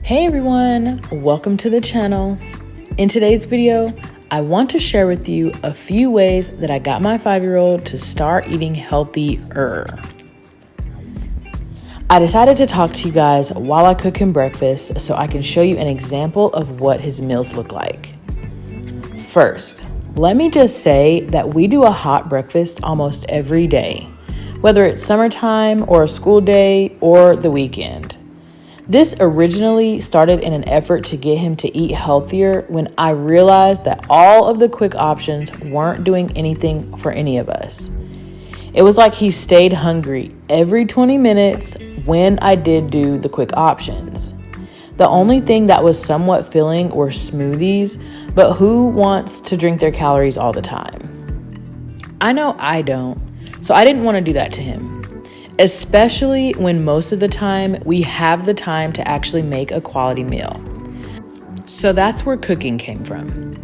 Hey everyone, welcome to the channel. In today's video, I want to share with you a few ways that I got my 5-year-old to start eating healthier. I decided to talk to you guys while I cook him breakfast so I can show you an example of what his meals look like. First, let me just say that we do a hot breakfast almost every day, whether it's summertime or a school day or the weekend. This originally started in an effort to get him to eat healthier when I realized that all of the quick options weren't doing anything for any of us. It was like he stayed hungry every 20 minutes when I did do the quick options. The only thing that was somewhat filling were smoothies, but who wants to drink their calories all the time? I know I don't, so I didn't want to do that to him. Especially when most of the time we have the time to actually make a quality meal. So that's where cooking came from.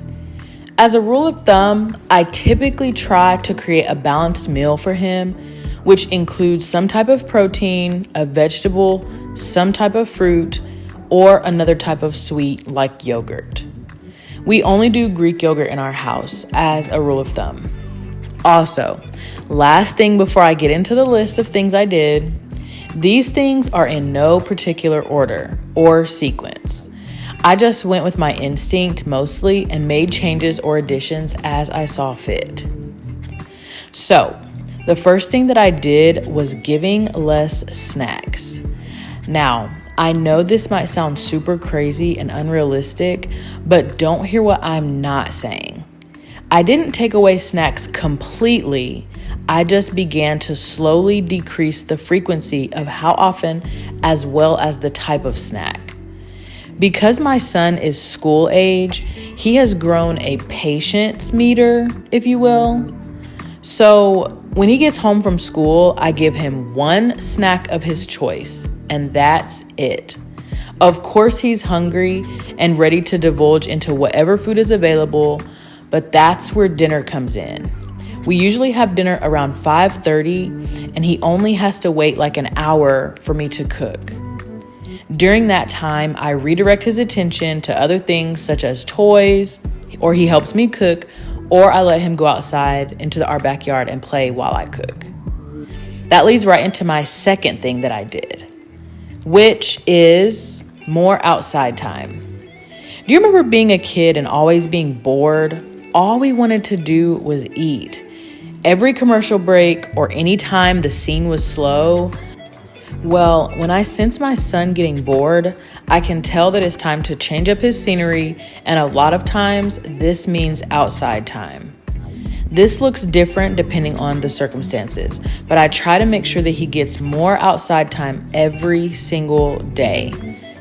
As a rule of thumb, I typically try to create a balanced meal for him, which includes some type of protein, a vegetable, some type of fruit, or another type of sweet like yogurt. We only do Greek yogurt in our house as a rule of thumb. Also, last thing before I get into the list of things I did, these things are in no particular order or sequence. I just went with my instinct mostly and made changes or additions as I saw fit. So, the first thing that I did was giving less snacks. Now, I know this might sound super crazy and unrealistic, but don't hear what I'm not saying. I didn't take away snacks completely. I just began to slowly decrease the frequency of how often as well as the type of snack. Because my son is school age, he has grown a patience meter, if you will. So when he gets home from school, I give him one snack of his choice, and that's it. Of course, he's hungry and ready to divulge into whatever food is available, but that's where dinner comes in. We usually have dinner around 5:30, and he only has to wait like an hour for me to cook. During that time, I redirect his attention to other things such as toys, or he helps me cook, or I let him go outside into our backyard and play while I cook. That leads right into my second thing that I did, which is more outside time. Do you remember being a kid and always being bored? All we wanted to do was eat. Every commercial break or any time the scene was slow. Well, when I sense my son getting bored, I can tell that it's time to change up his scenery, and a lot of times this means outside time. This looks different depending on the circumstances, but I try to make sure that he gets more outside time every single day.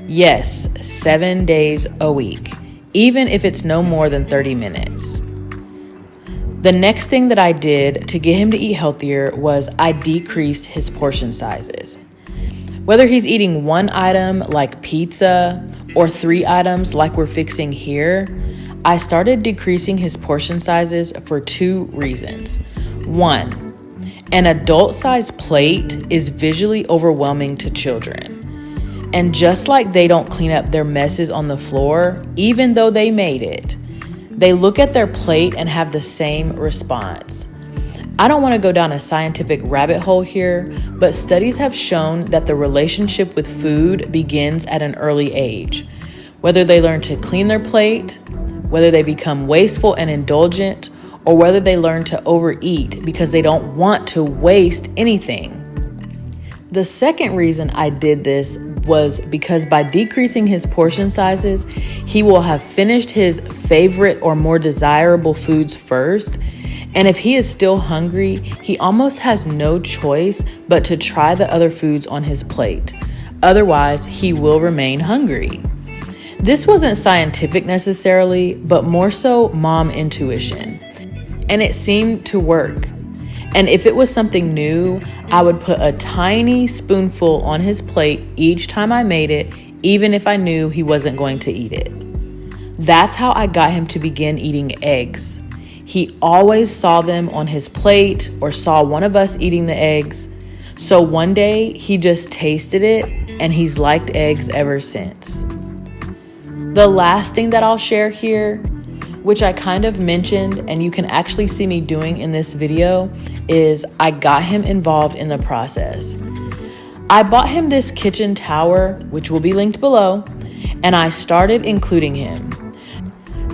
Yes, 7 days a week, even if it's no more than 30 minutes. The next thing that I did to get him to eat healthier was I decreased his portion sizes. Whether he's eating one item like pizza or 3 items like we're fixing here, I started decreasing his portion sizes for 2 reasons. 1, an adult-sized plate is visually overwhelming to children. And just like they don't clean up their messes on the floor, even though they made it, they look at their plate and have the same response. I don't want to go down a scientific rabbit hole here, but studies have shown that the relationship with food begins at an early age. Whether they learn to clean their plate, whether they become wasteful and indulgent, or whether they learn to overeat because they don't want to waste anything. The second reason I did this was because by decreasing his portion sizes, he will have finished his favorite or more desirable foods first. And if he is still hungry, he almost has no choice but to try the other foods on his plate. Otherwise, he will remain hungry. This wasn't scientific necessarily, but more so mom intuition. And it seemed to work. And if it was something new, I would put a tiny spoonful on his plate each time I made it, even if I knew he wasn't going to eat it. That's how I got him to begin eating eggs. He always saw them on his plate or saw one of us eating the eggs. So one day he just tasted it and he's liked eggs ever since. The last thing that I'll share here, which I kind of mentioned and you can actually see me doing in this video, is I got him involved in the process. I bought him this kitchen tower, which will be linked below, and I started including him.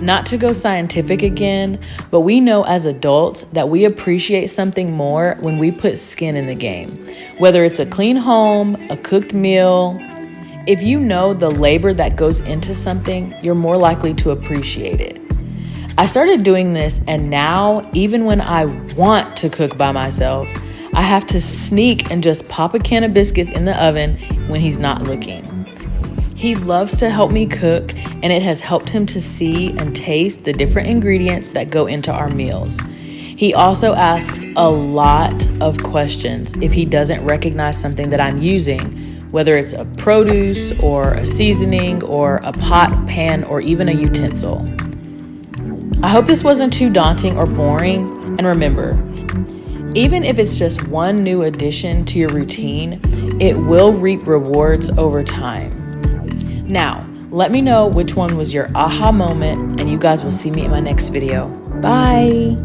Not to go scientific again, but we know as adults that we appreciate something more when we put skin in the game. Whether it's a clean home, a cooked meal, if you know the labor that goes into something, you're more likely to appreciate it. I started doing this, and now, even when I want to cook by myself, I have to sneak and just pop a can of biscuits in the oven when he's not looking. He loves to help me cook, and it has helped him to see and taste the different ingredients that go into our meals. He also asks a lot of questions if he doesn't recognize something that I'm using, whether it's a produce or a seasoning or a pot, pan, or even a utensil. I hope this wasn't too daunting or boring, and remember, even if it's just one new addition to your routine, it will reap rewards over time. Now, let me know which one was your aha moment, and you guys will see me in my next video. Bye.